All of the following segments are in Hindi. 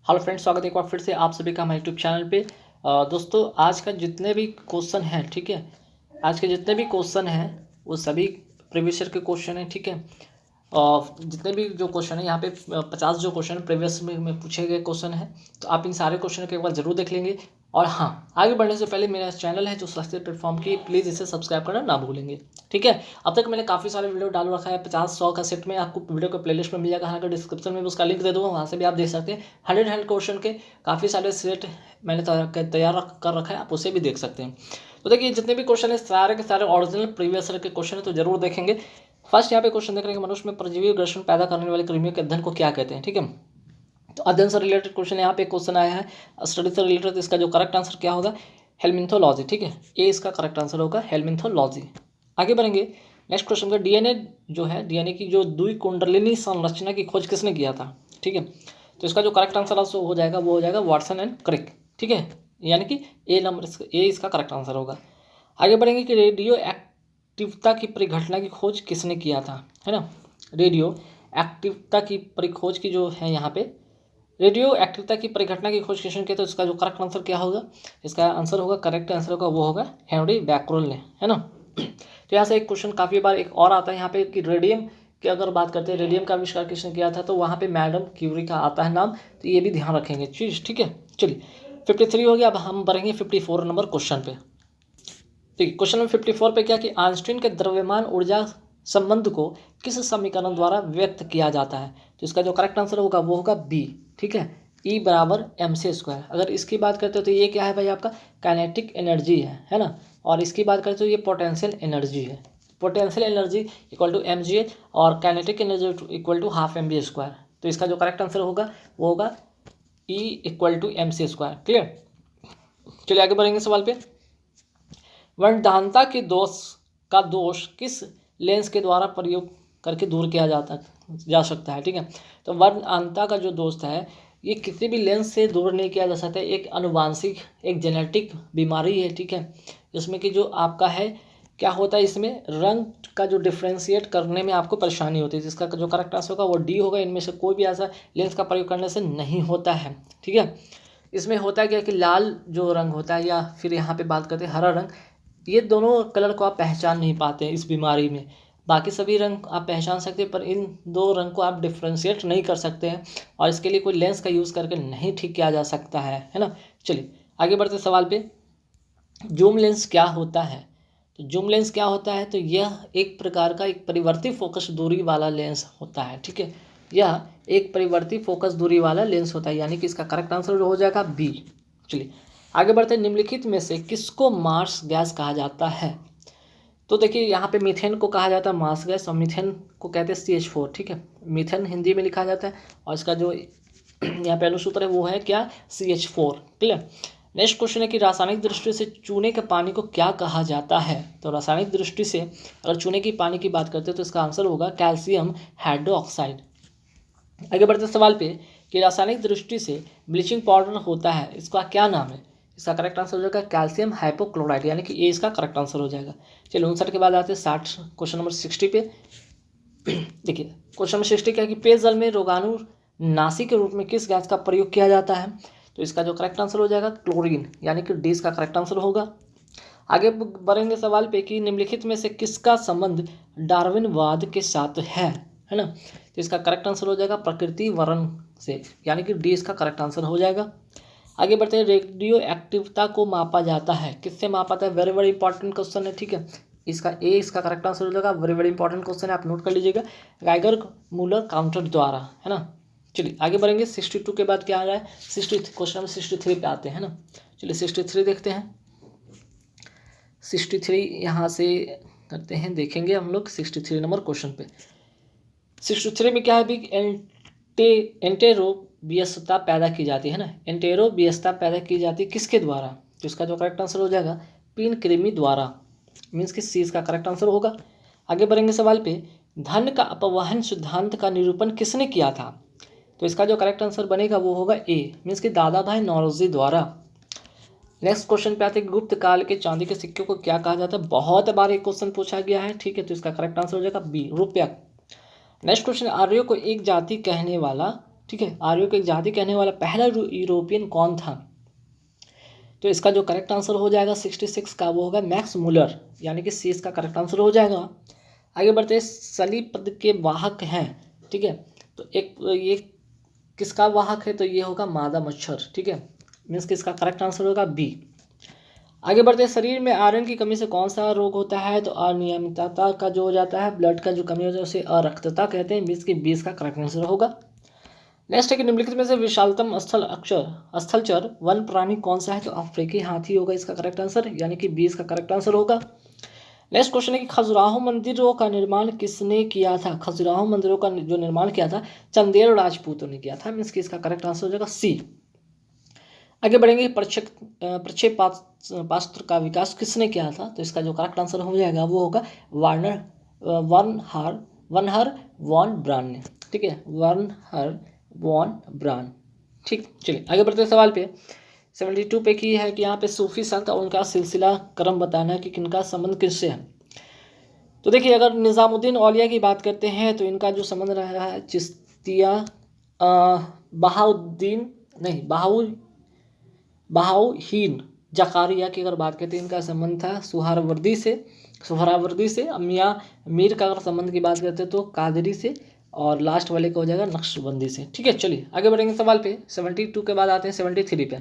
हेलो फ्रेंड्स, स्वागत है एक बार फिर से आप सभी का हमारे यूट्यूब चैनल पे। दोस्तों, आज का जितने भी क्वेश्चन हैं, ठीक है, आज के जितने भी क्वेश्चन हैं वो सभी प्रीवियस ईयर के क्वेश्चन हैं, ठीक है। जितने भी जो क्वेश्चन है यहाँ पे 50 जो क्वेश्चन प्रीवियस में पूछे गए क्वेश्चन हैं, तो आप इन सारे क्वेश्चन को एक बार जरूर देख लेंगे। और हाँ, आगे बढ़ने से पहले मेरा चैनल है जो सस्ते प्लेटफॉर्म की, प्लीज़ इसे सब्सक्राइब करना ना भूलेंगे, ठीक है। अब तक मैंने काफ़ी सारे वीडियो डाल रखा है, 50-100 का सेट में आपको वीडियो को प्लेलिस्ट में मिल जाएगा। हालांकि डिस्क्रिप्शन में उसका लिंक दे दूँगा, वहाँ से भी आप देख सकते हैं। 100 क्वेश्चन के काफ़ी सारे सेट मैंने तैयार कर रखा है, आप उसे भी देख सकते हैं। तो देखिए, जितने भी क्वेश्चन है सारे के सारे ओरिजिनल प्रीवियस ईयर के क्वेश्चन है, तो जरूर देखेंगे। फर्स्ट यहाँ पे क्वेश्चन देख रहे हैं, मनुष्य में परजीवी ग्रसन पैदा करने वाले कृमियों के अध्ययन को क्या कहते हैं, ठीक है। तो अध्ययन से रिलेटेड क्वेश्चन यहाँ पे क्वेश्चन आया है, स्टडी से रिलेटेड। इसका जो करेक्ट आंसर क्या होगा, हेल्मिन्थोलॉजी, ठीक है, ये इसका करेक्ट आंसर होगा, हेल्मिन्थोलॉजी। आगे बढ़ेंगे नेक्स्ट क्वेश्चन का, डीएनए जो है, डीएनए की जो द्विकुंडलिनी संरचना की खोज किसने किया था, ठीक है। तो इसका जो करेक्ट आंसर हो जाएगा वो हो जाएगा वाटसन एंड क्रिक, ठीक है, यानी कि ए इसका करेक्ट आंसर होगा। आगे बढ़ेंगे कि रेडियो एक्टिवता की परिघटना की खोज किसने किया था, है ना। रेडियो एक्टिवता की परिखोज की जो है यहाँ पे, रेडियो एक्टिवता की परिघटना की खोज किसने की, तो इसका जो करेक्ट आंसर क्या होगा, इसका आंसर होगा, करेक्ट आंसर होगा वो होगा हेनरी बैक्यूरेल ने, है ना। तो यहाँ से एक क्वेश्चन काफ़ी बार एक और आता है यहाँ पे कि रेडियम की अगर बात करते हैं, रेडियम का आविष्कार किसने किया था, तो वहाँ पे मैडम क्यूरी का आता है नाम, तो ये भी ध्यान रखेंगे चीज़, ठीक है। चलिए 53 हो गया, अब हम बढ़ेंगे 54 नंबर क्वेश्चन पे। ठीक, क्वेश्चन नंबर 54 पे क्या कि आइंस्टीन के द्रव्यमान ऊर्जा संबंध को किस समीकरण द्वारा व्यक्त किया जाता है, तो इसका जो करेक्ट आंसर होगा वो होगा बी, ठीक है, E बराबर mc²। अगर इसकी बात करते हो तो ये क्या है भाई, आपका काइनेटिक एनर्जी है ना। और इसकी बात करते हो ये पोटेंशियल एनर्जी है। Potential energy equal to mgh और kinetic energy equal to half mv²। तो इसका जो करेक्ट आंसर होगा वो होगा E equal to mc²। Clear. चलिए आगे बढ़ेंगे सवाल पे। वर्णधानता के दोष किस लेंस के द्वारा प्रयोग करके दूर किया जा सकता है, ठीक है। तो वर्णधानता का जो दोष है ये किसी भी लेंस से दूर नहीं किया जा सकता है। एक अनुवांशिक, एक जेनेटिक बीमारी है, ठीक है। इसमें कि जो आपका है क्या होता है, इसमें रंग का जो डिफ्रेंशिएट करने में आपको परेशानी होती है, जिसका जो करेक्ट आंसर होगा वो डी होगा। इनमें से कोई भी ऐसा लेंस का प्रयोग करने से नहीं होता है, ठीक है। इसमें होता है क्या कि लाल जो रंग होता है, या फिर यहाँ पे बात करते हैं हरा रंग, ये दोनों कलर को आप पहचान नहीं पाते हैं इस बीमारी में। बाकी सभी रंग आप पहचान सकते हैं, पर इन दो रंग को आप डिफ्रेंशिएट नहीं कर सकते हैं, और इसके लिए कोई लेंस का यूज़ करके नहीं ठीक किया जा सकता है ना। चलिए आगे बढ़ते सवाल पे। जूम लेंस क्या होता है, तो जूम लेंस क्या होता है, तो यह एक प्रकार का एक परिवर्ती फोकस दूरी वाला लेंस होता है, ठीक है। यह एक परिवर्ती फोकस दूरी वाला लेंस होता है, यानी कि इसका करेक्ट आंसर हो जाएगा बी। चलिए आगे बढ़ते हैं। निम्नलिखित में से किसको मार्स गैस कहा जाता है, तो देखिए यहाँ पे मीथेन को कहा जाता है मार्स गैस, और मीथेन को कहते हैं CH4, ठीक है। मीथेन हिंदी में लिखा जाता है, और इसका जो यहाँ पे अनुसूत्र है वो है क्या, CH4। क्लियर। नेक्स्ट क्वेश्चन है कि रासायनिक दृष्टि से चूने के पानी को क्या कहा जाता है, तो रासायनिक दृष्टि से अगर चूने की पानी की बात करते हैं तो इसका आंसर होगा कैल्शियम हाइड्रोक्साइड। आगे बढ़ते सवाल पे कि रासायनिक दृष्टि से ब्लीचिंग पाउडर होता है, इसका क्या नाम है, इसका करेक्ट आंसर हो जाएगा कैल्शियम हाइपोक्लोराइड, यानी कि ये इसका करेक्ट आंसर हो जाएगा। चलिए 59 के बाद आते हैं 60 क्वेश्चन नंबर 60 पे। देखिए क्वेश्चन नंबर 60 क्या है कि पेयजल में रोगाणु नाशी के रूप में किस गैस का प्रयोग किया जाता है, तो इसका जो करेक्ट आंसर हो जाएगा क्लोरीन, यानी कि डी इसका करेक्ट आंसर होगा। आगे बढ़ेंगे सवाल पे कि निम्नलिखित में से किसका संबंध डार्विनवाद के साथ है ना। तो इसका करेक्ट आंसर हो जाएगा प्रकृति वर्ण से, यानी कि डी इसका करेक्ट आंसर हो जाएगा। आगे बढ़ते हैं। रेडियो एक्टिवता को मापा जाता है, किससे मापा जाता है, वेरी वेरी इंपॉर्टेंट क्वेश्चन है, ठीक है। इसका ए इसका करेक्ट आंसर हो जाएगा, वेरी वेरी इंपॉर्टेंट क्वेश्चन है, आप नोट कर लीजिएगा, गाइगर मूलर काउंटर द्वारा, है ना। चलिए आगे बढ़ेंगे। 62 के बाद क्या आ रहा है, 60 क्वेश्चन नंबर 63 पे आते हैं ना। चलिए 63 देखते हैं। 63 यहाँ से करते हैं, देखेंगे हम लोग 63 नंबर क्वेश्चन पे। 63 में क्या है भी, एंटेरोबियसता पैदा की जाती है ना। एंटेरोबियसता पैदा की जाती है किसके द्वारा, तो इसका जो करेक्ट आंसर हो जाएगा पीन कृमि द्वारा, मीन्स कि सी इसका करेक्ट आंसर होगा। आगे बढ़ेंगे सवाल पे। धन का अपवहन सिद्धांत का निरूपण किसने किया था, तो इसका जो करेक्ट आंसर बनेगा वो होगा ए, मीन्स कि दादा भाई नौरोजी द्वारा। नेक्स्ट क्वेश्चन पे आते हैं। गुप्त काल के चांदी के सिक्के को क्या कहा जाता है, बहुत बार एक क्वेश्चन पूछा गया है, ठीक है। तो इसका करेक्ट आंसर हो जाएगा बी, रुपया। नेक्स्ट क्वेश्चन, आर्यों को एक जाति कहने वाला, ठीक है, आर्यों को एक जाति कहने वाला पहला यूरोपियन कौन था? तो इसका जो करेक्ट आंसर हो जाएगा 66 का वो होगा मैक्स मूलर, यानी कि सी इसका करेक्ट आंसर हो जाएगा। आगे बढ़ते हैं, सलीब पद के वाहक हैं, ठीक है, तो एक ये किसका वाहक है? तो ये होगा मादा मच्छर, ठीक है, मीन्स कि इसका करेक्ट आंसर होगा बी। आगे बढ़ते हैं, शरीर में आयरन की कमी से कौन सा रोग होता है? तो अनियमितता का जो हो जाता है, ब्लड का जो कमी होता है उसे अरक्तता कहते हैं, मीन्स कि 20 का करेक्ट आंसर होगा। नेक्स्ट है कि निम्नलिखित में से विशालतम स्थलचर वन प्राणी कौन सा है? तो अफ्रीकी हाथी होगा इसका करेक्ट आंसर, यानी कि 20 का करेक्ट आंसर होगा। नेक्स्ट क्वेश्चन है कि खजुराहो मंदिरों का निर्माण किसने किया था? खजुराहो मंदिरों का जो निर्माण किया था चंदेल राजपूतों ने किया था, मीन्स कि इसका करेक्ट आंसर हो जाएगा सी। आगे बढ़ेंगे, प्रक्षेपास्त्र का विकास किसने किया था? तो इसका जो करेक्ट आंसर हो जाएगा वो होगा वर्नहर वॉन ब्रान ने, ठीक है, वर्नहर वॉन ब्रान। ठीक, चलिए आगे बढ़ते सवाल पे 72 पे की है कि यहाँ पे सूफी संत और उनका सिलसिला क्रम बताना है कि किनका संबंध किससे है। तो देखिए, अगर निज़ामुद्दीन औलिया की बात करते हैं तो इनका जो संबंध रहा है चिश्तिया बहाउद्दीन नहीं बहाउहीन जकारिया की अगर बात करते हैं, इनका संबंध था सुहरावर्दी से। मियाँ मीर का अगर संबंध की बात करते हैं तो कादरी से, और लास्ट वाले का हो जाएगा नक्शबंदी से। ठीक है, चलिए आगे बढ़ेंगे सवाल पे। 72 के बाद आते हैं 73 पे।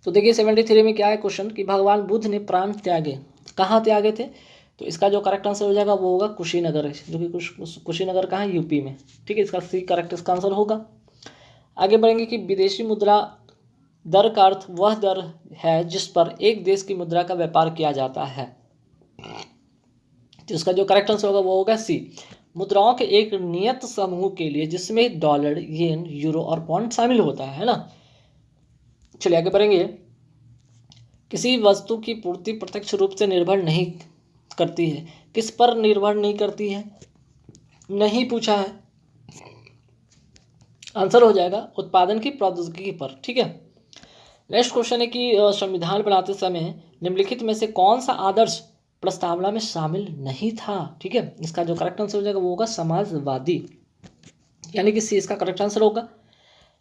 तो देखिए 73 में क्या है क्वेश्चन कि भगवान बुद्ध ने प्राण त्यागे, कहाँ त्यागे थे? तो इसका जो करेक्ट आंसर हो जाएगा वो होगा कुशीनगर, जो कि कुशीनगर कहाँ है? यूपी में। ठीक है, इसका सी करेक्ट इसका आंसर होगा। आगे बढ़ेंगे कि विदेशी मुद्रा दर का अर्थ वह दर है जिस पर एक देश की मुद्रा का व्यापार किया जाता है। तो इसका जो करेक्ट आंसर होगा वो होगा सी, मुद्राओं के एक नियत समूह के लिए जिसमें डॉलर, येन, यूरो और पाउंड शामिल होता है ना। चलिए आगे बढ़ेंगे। किसी वस्तु की पूर्ति प्रत्यक्ष रूप से निर्भर नहीं करती है, किस पर निर्भर नहीं करती है? नहीं पूछा है, आंसर हो जाएगा उत्पादन की प्रौद्योगिकी पर। ठीक है, नेक्स्ट क्वेश्चन है कि संविधान बनाते समय निम्नलिखित में से कौन सा आदर्श प्रस्तावना में शामिल नहीं था? ठीक है, इसका जो करेक्ट आंसर हो जाएगा वो होगा समाजवादी, यानी कि सी इसका करेक्ट आंसर होगा।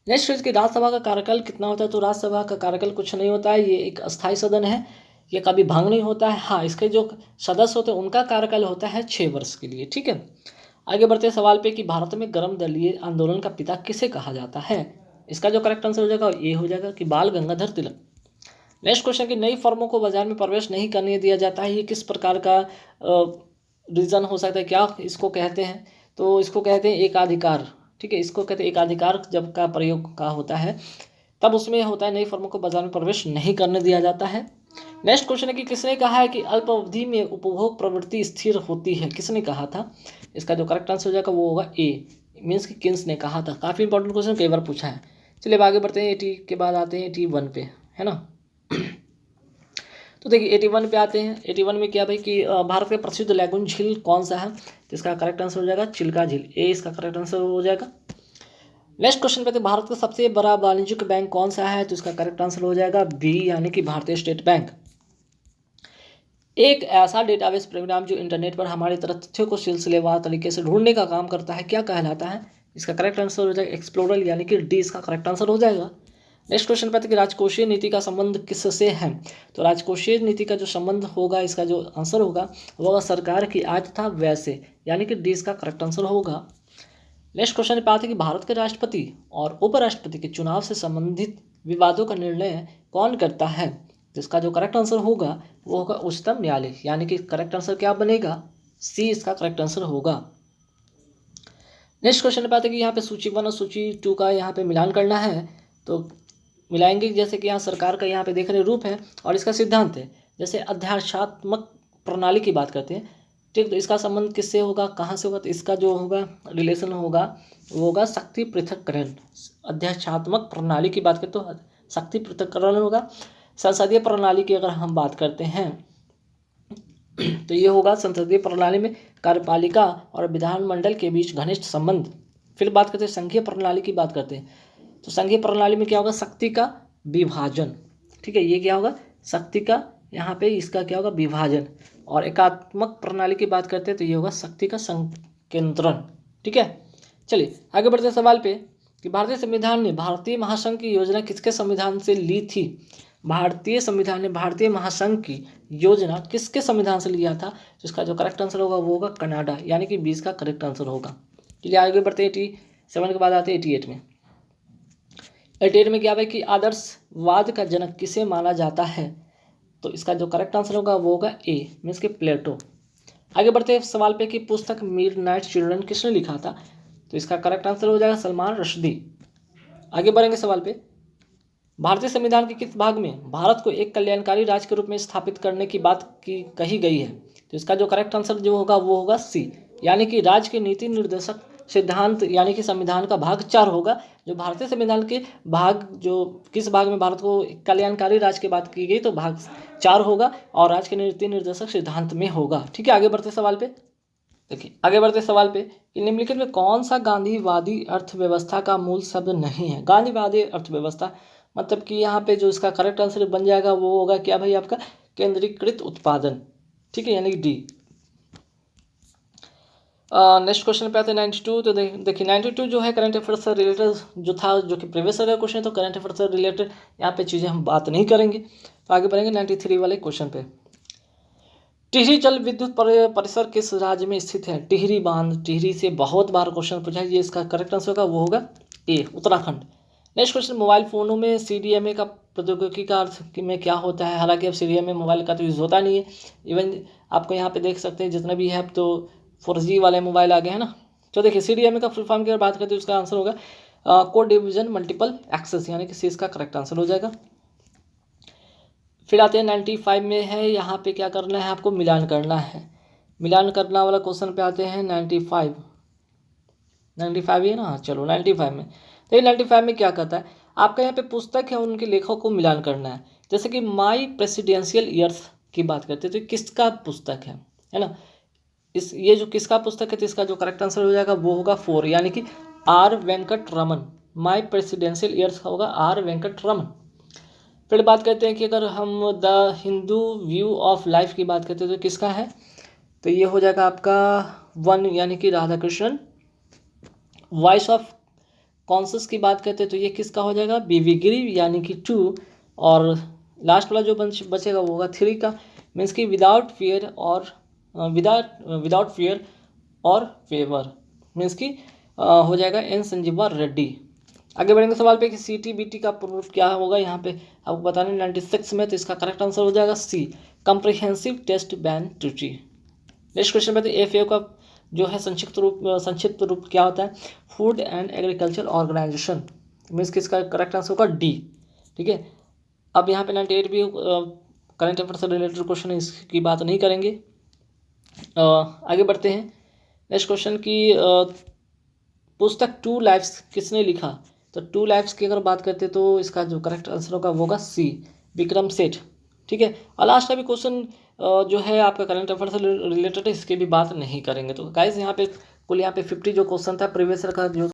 नेक्स्ट है कि राज्यसभा का कार्यकाल कितना होता है? तो राज्यसभा का कार्यकाल कुछ नहीं होता है, ये एक अस्थायी सदन है, ये कभी भंग नहीं होता है। हाँ, इसके जो सदस्य होते हैं उनका कार्यकाल होता है 6 वर्ष के लिए। ठीक है, आगे बढ़ते हैं सवाल पे कि भारत में गर्म दलीय आंदोलन का पिता किसे कहा जाता है? इसका जो करेक्ट आंसर हो जाएगा ये हो जाएगा कि बाल गंगाधर तिलक। नेक्स्ट क्वेश्चन कि नई फर्मों को बाजार में प्रवेश नहीं करने दिया जाता है, ये किस प्रकार का रीज़न हो सकता है? क्या इसको कहते हैं? तो इसको कहते हैं एकाधिकार। ठीक है, इसको कहते हैं एकाधिकार। जब का प्रयोग का होता है तब उसमें होता है नई फर्मों को बाजार में प्रवेश नहीं करने दिया जाता है। नेक्स्ट क्वेश्चन है कि किसने कहा है कि अल्प अवधि में उपभोग प्रवृत्ति स्थिर होती है? किसने कहा था? इसका जो करेक्ट आंसर हो जाएगा वो होगा ए, मीन्स कि किन्स ने कहा था। काफ़ी इंपॉर्टेंट क्वेश्चन, कई बार पूछा है। चलिए अब आगे बढ़ते हैं, 80 के बाद आते हैं 81 पे, है ना। तो देखिए 81 पे आते हैं। 81 में क्या भाई कि भारत का प्रसिद्ध लैगून झील कौन सा है? तो इसका करेक्ट आंसर हो जाएगा चिल्का झील, ए इसका करेक्ट आंसर हो जाएगा। नेक्स्ट क्वेश्चन पे तो भारत का सबसे बड़ा वाणिज्यिक बैंक कौन सा है? तो इसका करेक्ट आंसर हो जाएगा बी, यानी कि भारतीय स्टेट बैंक। एक ऐसा डेटाबेस प्रोग्राम जो इंटरनेट पर हमारी तरह तथ्यों को सिलसिलेवार तरीके से ढूंढने का काम करता है, क्या कहलाता है? इसका करेक्ट आंसर हो जाएगा एक्सप्लोरर, यानी कि डी इसका करेक्ट आंसर हो जाएगा। नेक्स्ट क्वेश्चन पे कि राजकोषीय नीति का संबंध किससे है? तो राजकोषीय नीति का जो संबंध होगा, इसका जो आंसर होगा वो होगा सरकार की आय तथा व्यय से, यानी कि डी इसका करेक्ट आंसर होगा। नेक्स्ट क्वेश्चन पे आते हैं कि भारत के राष्ट्रपति और उपराष्ट्रपति के चुनाव से संबंधित विवादों का निर्णय कौन करता है? जिसका जो करेक्ट आंसर होगा वो होगा उच्चतम न्यायालय, यानी कि करेक्ट आंसर क्या बनेगा? सी इसका करेक्ट आंसर होगा। नेक्स्ट क्वेश्चन पे आते हैं कि यहाँ पे सूची 1 और सूची 2 का यहाँ पे मिलान करना है। तो मिलाएंगे, जैसे कि यहाँ सरकार का यहाँ पे देख रहे रूप है और इसका सिद्धांत है। जैसे अध्यादेशात्मक प्रणाली की बात करते हैं, ठीक, तो इसका संबंध किससे होगा, कहाँ से होगा? तो इसका जो होगा रिलेशन होगा वो होगा शक्ति पृथक्करण। अध्यादेशात्मक प्रणाली की बात करें तो शक्ति पृथक्करण होगा। संसदीय प्रणाली की अगर हम बात करते हैं तो ये होगा संसदीय प्रणाली में कार्यपालिका और विधानमंडल के बीच घनिष्ठ संबंध। फिर बात करते हैं संघीय प्रणाली की बात करते हैं, तो संघीय प्रणाली में क्या होगा? शक्ति का विभाजन। ठीक है, ये क्या होगा? शक्ति का यहाँ पे इसका क्या होगा? विभाजन। और एकात्मक प्रणाली की बात करते हैं तो ये होगा शक्ति का संकेंद्रण। ठीक है, चलिए आगे बढ़ते हैं सवाल पे कि भारतीय संविधान ने भारतीय महासंघ की योजना किसके संविधान से ली थी। भारतीय संविधान ने भारतीय महासंघ की योजना किसके संविधान से लिया था। तो इसका जो करेक्ट आंसर होगा वो होगा कनाडा, यानी कि 20 का करेक्ट आंसर होगा। चलिए आगे बढ़ते हैं 87 के बाद आते हैं 88 में। 88 में क्या है कि आदर्शवाद का जनक किसे माना जाता है। तो इसका जो करेक्ट आंसर होगा वो होगा ए, मीन्स के प्लेटो। आगे बढ़ते हैं सवाल पे कि पुस्तक मिडनाइट चिल्ड्रन किसने लिखा था। तो इसका करेक्ट आंसर हो जाएगा सलमान रश्दी। आगे बढ़ेंगे सवाल पे, भारतीय संविधान के किस भाग में भारत को एक कल्याणकारी राज्य के रूप में स्थापित करने की बात की कही गई है। तो इसका जो करेक्ट आंसर जो होगा वो होगा सी, यानी कि राज्य के नीति निर्देशक सिद्धांत, यानी कि संविधान का भाग 4 होगा। जो भारतीय संविधान के भाग जो किस भाग में भारत को कल्याणकारी राज्य की बात की गई तो भाग 4 होगा और राज्य के नीति निर्देशक सिद्धांत में होगा। ठीक है, आगे बढ़ते सवाल पे। देखिए आगे बढ़ते सवाल पे कि निम्नलिखित में कौन सा गांधीवादी अर्थव्यवस्था का मूल शब्द नहीं है। गांधीवादी अर्थव्यवस्था मतलब कि यहाँ पे जो इसका करेक्ट आंसर बन जाएगा वो होगा क्या भाई, आपका केंद्रीकृत उत्पादन। ठीक है, यानी कि डी। नेक्स्ट क्वेश्चन पे आते हैं 92। तो देखिए 92 जो है करंट अफेयर से रिलेटेड जो था, जो कि प्रीवियस ईयर क्वेश्चन है, तो करंट अफेयर से रिलेटेड यहाँ पे चीज़ें हम बात नहीं करेंगे। तो आगे बढ़ेंगे 93 वाले क्वेश्चन पे। टिहरी जल विद्युत परिसर किस राज्य में स्थित है। टिहरी बांध, टिहरी से बहुत बार क्वेश्चन पूछा है, ये इसका करेक्ट आंसर होगा वो होगा ए, उत्तराखंड। नेक्स्ट क्वेश्चन, मोबाइल फ़ोनों में CDMA का प्रौद्योगिकी का अर्थ में क्या होता है। हालांकि अब CDMA मोबाइल का तो यूज़ होता नहीं है। इवन आपको यहाँ पे देख सकते हैं जितना भी है अब तो 4G वाले मोबाइल आ गए हैं ना। तो देखिए CDMA का फुल फॉर्म की अगर बात करते हैं उसका आंसर होगा कोड डिवीजन मल्टीपल एक्सेस, यानी कि सी इसका करेक्ट आंसर हो जाएगा। फिर आते हैं 95 में है, यहाँ पे क्या करना है आपको, मिलान करना है। मिलान करना वाला क्वेश्चन पे आते हैं 95 है ना। चलो 95 में, तो 95 में क्या कहता है आपका, यहाँ पे पुस्तक है उनके लेखकों को मिलान करना है। जैसे कि माई प्रेसिडेंशियल ईयर्स की बात करते हैं तो किसका पुस्तक है ना। ये जो किसका पुस्तक है तो इसका जो करेक्ट आंसर हो जाएगा वो होगा 4, यानी कि R Venkat Raman. My presidential years का होगा आर वेंकट रमन। फिर बात करते हैं कि अगर हम the Hindu view of life की बात करते हैं तो किसका है, तो ये हो जाएगा आपका 1, यानी कि Radha Krishnan. Voice of conscious की बात करते हैं तो ये किसका हो जाएगा, BV गिरी, यानी कि 2। और लास्ट वाला जो बचेगा वो होगा 3 का, मीन्स कि विदाउट फियर और फेवर, मीन्स कि हो जाएगा एन संजीवा रेड्डी। आगे बढ़ेंगे सवाल पे कि CTBT का प्रूफ क्या होगा, यहाँ पे आपको बताने 96 में, तो इसका करेक्ट आंसर हो जाएगा C, comprehensive test ban treaty. Next question पे तो FAO का जो है संक्षिप्त रूप क्या होता है, food and agriculture organization, means कि इसका करेक्ट आंसर होगा डी। ठीक है, अब यहाँ पे 98 भी करंट अफेयर से रिलेटेड क्वेश्चन है, इसकी बात नहीं करेंगे। आगे बढ़ते हैं नेक्स्ट क्वेश्चन की पुस्तक 2 लाइफ्स किसने लिखा। तो 2 लाइफ्स की अगर बात करते तो इसका जो करेक्ट आंसर होगा वो होगा सी, विक्रम सेठ। ठीक है, और लास्ट का भी क्वेश्चन जो है आपका करंट अफेयर से रिलेटेड है, इसकी भी बात नहीं करेंगे। तो गाइस यहाँ पे कुल यहाँ पे 50 जो क्वेश्चन था प्रीवियस ईयर का जो